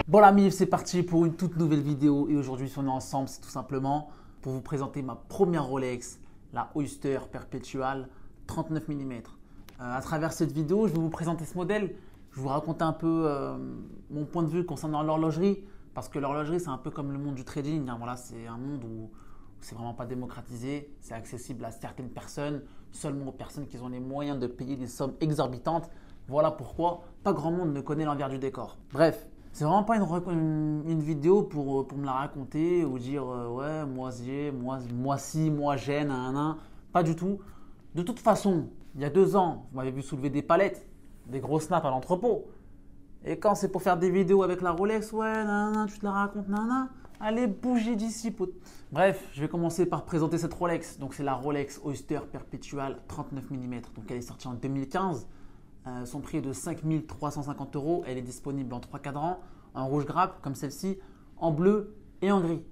Bon la mif, c'est parti pour une toute nouvelle vidéo et aujourd'hui si on est ensemble, c'est tout simplement pour vous présenter ma première Rolex, la Oyster Perpetual 39 mm. À travers cette vidéo, je vais vous présenter ce modèle, je vais vous raconter un peu mon point de vue concernant l'horlogerie parce que l'horlogerie c'est un peu comme le monde du trading, hein. Voilà, c'est un monde où c'est vraiment pas démocratisé, c'est accessible à certaines personnes, seulement aux personnes qui ont les moyens de payer des sommes exorbitantes. Voilà pourquoi pas grand monde ne connaît l'envers du décor. Bref, c'est vraiment pas une vidéo pour me la raconter ou dire ouais, moi si, moi j'ai, nan. Pas du tout. De toute façon, il y a 2 ans, vous m'avez vu soulever des palettes, des gros snaps à l'entrepôt. Et quand c'est pour faire des vidéos avec la Rolex, ouais, nan, tu te la racontes, nan. Allez, bougez d'ici, pote. Bref, je vais commencer par présenter cette Rolex. Donc, c'est la Rolex Oyster Perpetual 39 mm. Donc, elle est sortie en 2015. Son prix est de 5 350 €. Elle est disponible en 3 cadrans, en rouge grappe comme celle-ci, en bleu et en gris.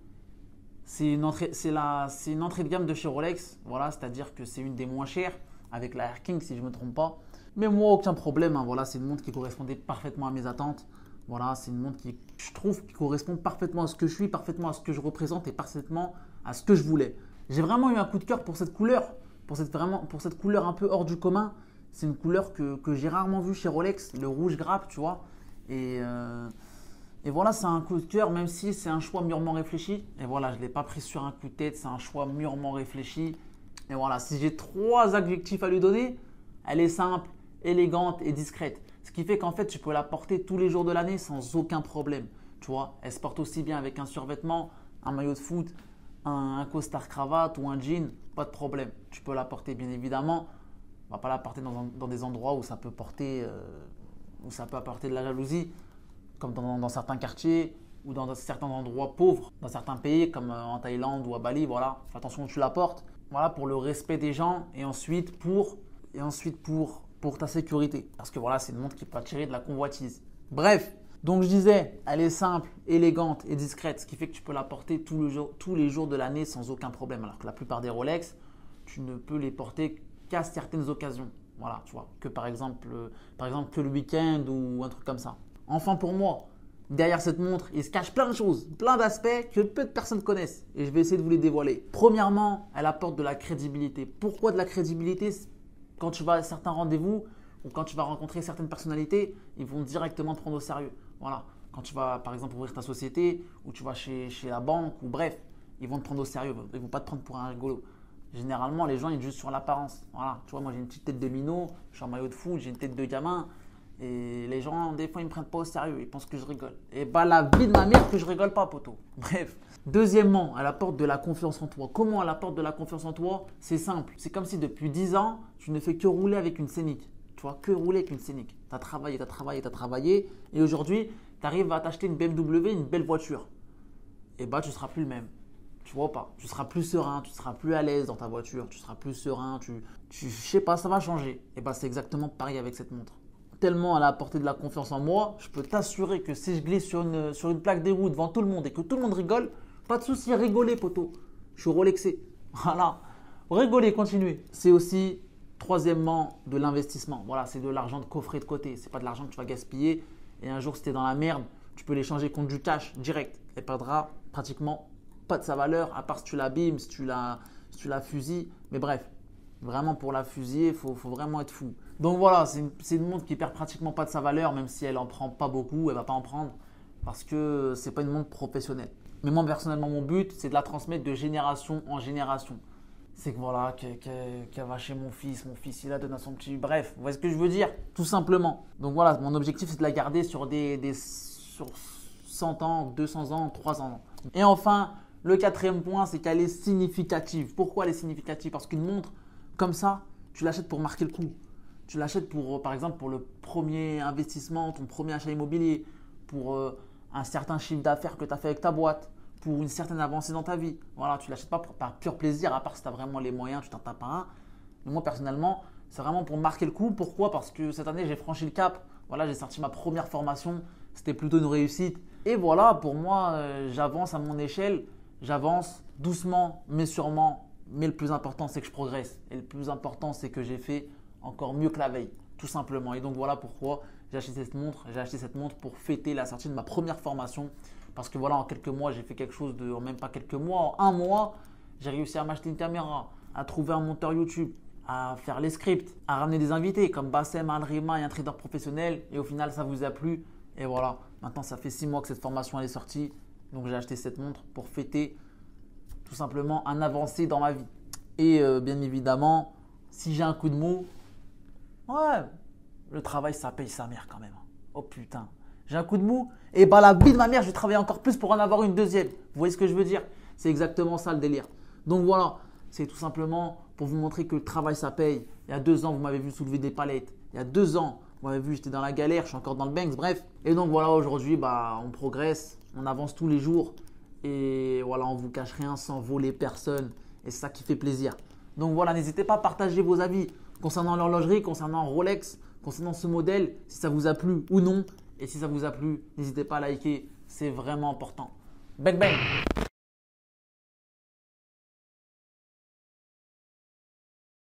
C'est une entrée de gamme de chez Rolex. Voilà, c'est-à-dire que c'est une des moins chères avec la Air King si je ne me trompe pas. Mais moi, aucun problème, hein. Voilà, c'est une montre qui correspondait parfaitement à mes attentes. Voilà, c'est une montre qui, je trouve, qui correspond parfaitement à ce que je suis, parfaitement à ce que je représente et parfaitement à ce que je voulais. J'ai vraiment eu un coup de cœur pour cette couleur, pour cette couleur un peu hors du commun. C'est une couleur que j'ai rarement vue chez Rolex, le rouge grappe, tu vois. Et voilà, c'est un coup de cœur, même si c'est un choix mûrement réfléchi. Et voilà, je ne l'ai pas pris sur un coup de tête, c'est un choix mûrement réfléchi. Et voilà, si j'ai 3 adjectifs à lui donner, elle est simple, élégante et discrète. Ce qui fait qu'en fait, tu peux la porter tous les jours de l'année sans aucun problème. Tu vois, elle se porte aussi bien avec un survêtement, un maillot de foot, un costard cravate ou un jean, pas de problème. Tu peux la porter bien évidemment. On ne va pas la porter dans des endroits où ça peut apporter de la jalousie, comme dans certains quartiers ou dans certains endroits pauvres, dans certains pays comme en Thaïlande ou à Bali. Voilà, fais attention où tu la portes. Voilà, pour le respect des gens et ensuite pour ta sécurité. Parce que voilà, c'est une montre qui peut attirer de la convoitise. Bref, donc je disais, elle est simple, élégante et discrète, ce qui fait que tu peux la porter tous les jours de l'année sans aucun problème. Alors que la plupart des Rolex, tu ne peux les porter qu'à certaines occasions. Voilà, tu vois, que par exemple que le week-end ou un truc comme ça. Enfin pour moi, derrière cette montre, il se cache plein de choses, plein d'aspects que peu de personnes connaissent. Et je vais essayer de vous les dévoiler. Premièrement, elle apporte de la crédibilité. Pourquoi de la crédibilité? Quand tu vas à certains rendez-vous ou quand tu vas rencontrer certaines personnalités, ils vont directement te prendre au sérieux. Voilà. Quand tu vas par exemple ouvrir ta société ou tu vas chez la banque ou bref, ils vont te prendre au sérieux. Ils ne vont pas te prendre pour un rigolo. Généralement, les gens, ils jugent sur l'apparence. Voilà. Tu vois, moi, j'ai une petite tête de minot, je suis en maillot de foot, j'ai une tête de gamin. Et les gens, des fois, ils ne me prennent pas au sérieux. Ils pensent que je rigole. Et bah, la vie de ma mère que je rigole pas, poteau. Bref. Deuxièmement, elle apporte de la confiance en toi. Comment elle apporte de la confiance en toi? C'est simple. C'est comme si depuis 10 ans, tu ne fais que rouler avec une Scénic. Tu vois, que rouler avec une Scénic. Tu as travaillé. Et aujourd'hui, tu arrives à t'acheter une BMW, une belle voiture. Et bah, tu ne seras plus le même. Tu vois pas, tu seras plus serein, tu seras plus à l'aise dans ta voiture, tu seras plus serein, je sais pas, ça va changer. Et bah c'est exactement pareil avec cette montre. Tellement elle a apporté de la confiance en moi, je peux t'assurer que si je glisse sur une plaque des roues devant tout le monde et que tout le monde rigole, pas de souci, rigolez poteau. Je suis Rolexé. Voilà, rigolez, continuez. C'est aussi troisièmement de l'investissement. Voilà, c'est de l'argent de coffret de côté. C'est pas de l'argent que tu vas gaspiller et un jour si tu es dans la merde, tu peux l'échanger contre du cash direct. Elle perdra pratiquement pas de sa valeur, à part si tu l'abîmes, si tu la fusilles. Mais bref, vraiment pour la fusiller, il faut vraiment être fou. Donc voilà, c'est une montre qui perd pratiquement pas de sa valeur, même si elle en prend pas beaucoup, elle va pas en prendre parce que c'est pas une montre professionnelle. Mais moi personnellement, mon but, c'est de la transmettre de génération en génération. C'est que voilà, qu'elle va chez mon fils il la donne à son petit. Bref, vous voyez ce que je veux dire? Tout simplement. Donc voilà, mon objectif, c'est de la garder sur 100 ans, 200 ans, 300 ans. Et enfin, le quatrième point, c'est qu'elle est significative. Pourquoi elle est significative? Parce qu'une montre comme ça, tu l'achètes pour marquer le coup. Tu l'achètes par exemple, pour le premier investissement, ton premier achat immobilier, pour un certain chiffre d'affaires que tu as fait avec ta boîte, pour une certaine avancée dans ta vie. Voilà, tu ne l'achètes pas par pur plaisir, à part si tu as vraiment les moyens, tu t'en tapes un. Mais moi, personnellement, c'est vraiment pour marquer le coup. Pourquoi? Parce que cette année, j'ai franchi le cap. Voilà, j'ai sorti ma première formation. C'était plutôt une réussite. Et voilà, pour moi, j'avance à mon échelle. J'avance doucement, mais sûrement. Mais le plus important, c'est que je progresse. Et le plus important, c'est que j'ai fait encore mieux que la veille, tout simplement. Et donc, voilà pourquoi j'ai acheté cette montre. J'ai acheté cette montre pour fêter la sortie de ma première formation. Parce que voilà, en quelques mois, j'ai fait quelque chose de, en même pas quelques mois, en un mois, j'ai réussi à m'acheter une caméra, à trouver un monteur YouTube, à faire les scripts, à ramener des invités comme Bassem, Alrima et un trader professionnel. Et au final, ça vous a plu. Et voilà, maintenant, ça fait 6 mois que cette formation elle est sortie. Donc, j'ai acheté cette montre pour fêter tout simplement un avancé dans ma vie. Et bien évidemment, si j'ai un coup de mou, ouais, le travail, ça paye sa mère quand même. Oh putain, j'ai un coup de mou. Et bah la vie de ma mère, je vais travailler encore plus pour en avoir une deuxième. Vous voyez ce que je veux dire? C'est exactement ça le délire. Donc voilà, c'est tout simplement pour vous montrer que le travail, ça paye. Il y a 2 ans, vous m'avez vu soulever des palettes. Il y a 2 ans, vous m'avez vu, j'étais dans la galère, je suis encore dans le Banks, bref. Et donc voilà, aujourd'hui, bah, on progresse, on avance tous les jours. Et voilà, on ne vous cache rien sans voler personne. Et c'est ça qui fait plaisir. Donc voilà, n'hésitez pas à partager vos avis concernant l'horlogerie, concernant Rolex, concernant ce modèle, si ça vous a plu ou non. Et si ça vous a plu, n'hésitez pas à liker, c'est vraiment important. Bang bang!